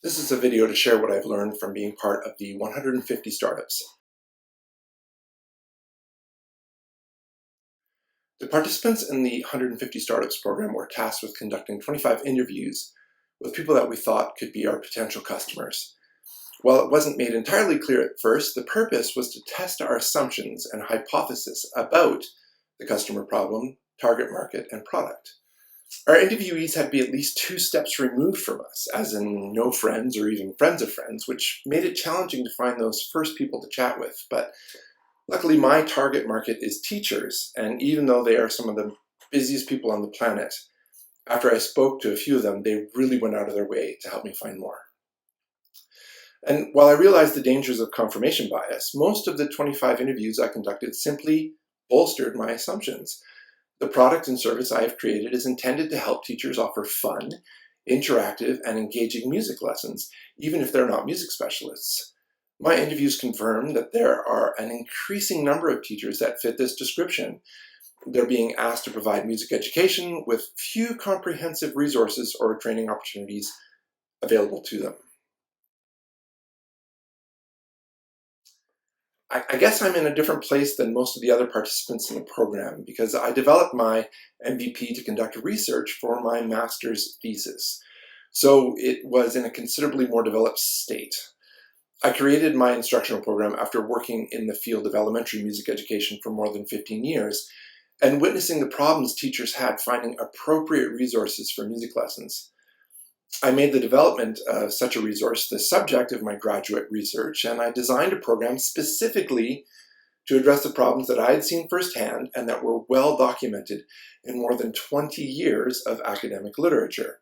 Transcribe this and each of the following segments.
This is a video to share what I've learned from being part of the 150 startups. The participants in the 150 startups program were tasked with conducting 25 interviews with people that we thought could be our potential customers. While it wasn't made entirely clear at first, the purpose was to test our assumptions and hypothesis about the customer problem, target market, and product. Our interviewees had to be at least 2 steps removed from us, as in no friends or even friends of friends, which made it challenging to find those first people to chat with. But luckily, my target market is teachers, and even though they are some of the busiest people on the planet, after I spoke to a few of them, they really went out of their way to help me find more. And while I realized the dangers of confirmation bias, most of the 25 interviews I conducted simply bolstered my assumptions. The product and service I have created is intended to help teachers offer fun, interactive, and engaging music lessons, even if they're not music specialists. My interviews confirm that there are an increasing number of teachers that fit this description. They're being asked to provide music education with few comprehensive resources or training opportunities available to them. I guess I'm in a different place than most of the other participants in the program because I developed my MVP to conduct research for my master's thesis. So it was in a considerably more developed state. I created my instructional program after working in the field of elementary music education for more than 15 years and witnessing the problems teachers had finding appropriate resources for music lessons. I made the development of such a resource the subject of my graduate research, and I designed a program specifically to address the problems that I had seen firsthand and that were well documented in more than 20 years of academic literature.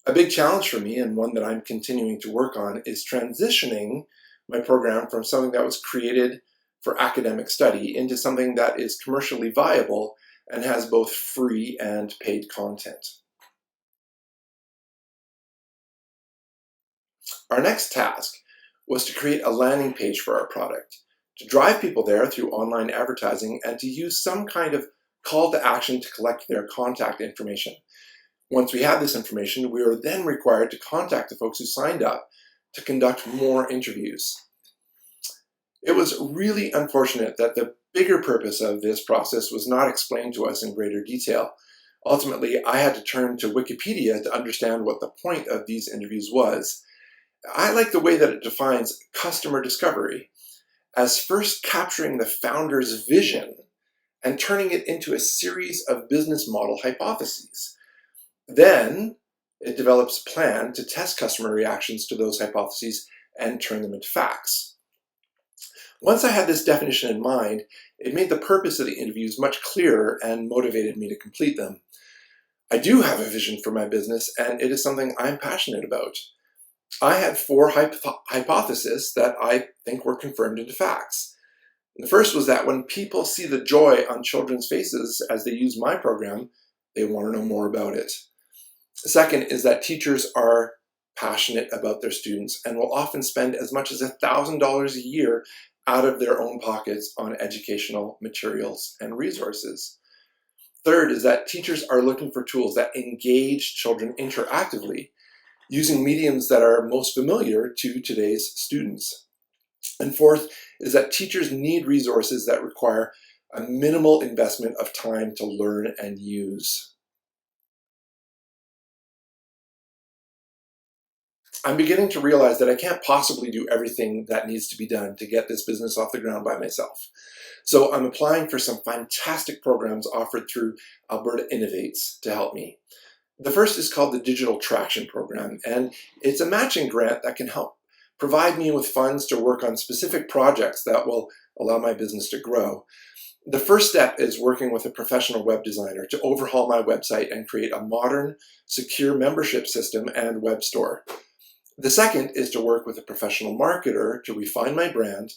A big challenge for me, and one that I'm continuing to work on, is transitioning my program from something that was created for academic study into something that is commercially viable and has both free and paid content. Our next task was to create a landing page for our product, to drive people there through online advertising, and to use some kind of call to action to collect their contact information. Once we had this information, we were then required to contact the folks who signed up to conduct more interviews. It was really unfortunate that the bigger purpose of this process was not explained to us in greater detail. Ultimately, I had to turn to Wikipedia to understand what the point of these interviews was. I like the way that it defines customer discovery as first capturing the founder's vision and turning it into a series of business model hypotheses. Then it develops a plan to test customer reactions to those hypotheses and turn them into facts. Once I had this definition in mind, it made the purpose of the interviews much clearer and motivated me to complete them. I do have a vision for my business, and it is something I'm passionate about. I had 4 hypotheses that I think were confirmed into facts. The first was that when people see the joy on children's faces as they use my program, they want to know more about it. The second is that teachers are passionate about their students and will often spend as much as $1,000 a year out of their own pockets on educational materials and resources. Third is that teachers are looking for tools that engage children interactively, using mediums that are most familiar to today's students. And fourth is that teachers need resources that require a minimal investment of time to learn and use. I'm beginning to realize that I can't possibly do everything that needs to be done to get this business off the ground by myself. So I'm applying for some fantastic programs offered through Alberta Innovates to help me. The first is called the Digital Traction Program, and it's a matching grant that can help provide me with funds to work on specific projects that will allow my business to grow. The first step is working with a professional web designer to overhaul my website and create a modern, secure membership system and web store. The second is to work with a professional marketer to refine my brand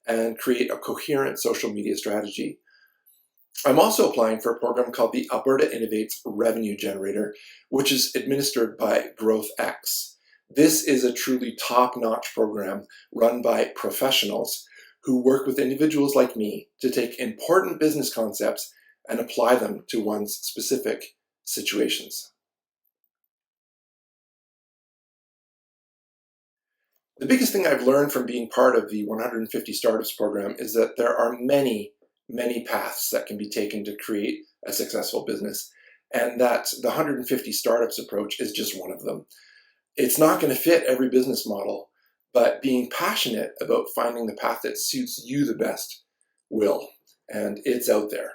and create a coherent social media strategy. I'm also applying for a program called the Alberta Innovates Revenue Generator, which is administered by GrowthX. This is a truly top-notch program run by professionals who work with individuals like me to take important business concepts and apply them to one's specific situations. The biggest thing I've learned from being part of the 150 Startups program is that there are many, many paths that can be taken to create a successful business, and that the 150 Startups approach is just one of them. It's not going to fit every business model, but being passionate about finding the path that suits you the best will, and it's out there.